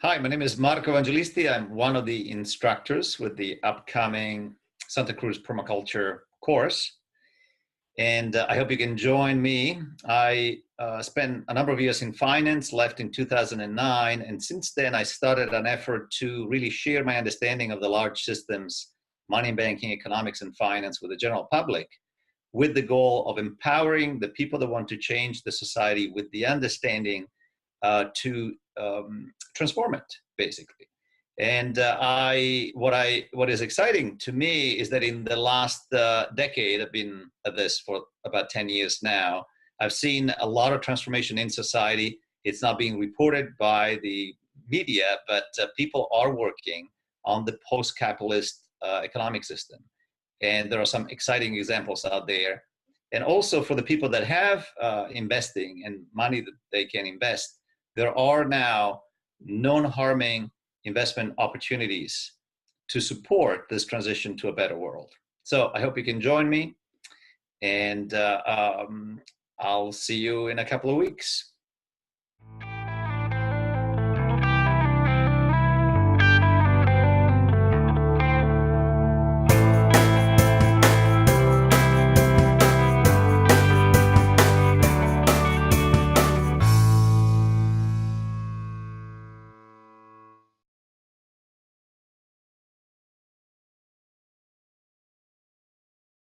Hi, my name is Marco Vangelisti. I'm one of the instructors with the upcoming Santa Cruz Permaculture course. And I hope you can join me. I spent a number of years in finance, left in 2009. And since then, I started an effort to really share my understanding of the large systems, money, banking, economics, and finance with the general public, with the goal of empowering the people that want to change the society with the understanding to transform it, basically. And what is exciting to me is that in the last decade, I've been at this for about 10 years now, I've seen a lot of transformation in society. It's not being reported by the media, but people are working on the post-capitalist economic system. And there are some exciting examples out there. And also for the people that have investing and money that they can invest, there are now non-harming investment opportunities to support this transition to a better world. So I hope you can join me, and I'll see you in a couple of weeks.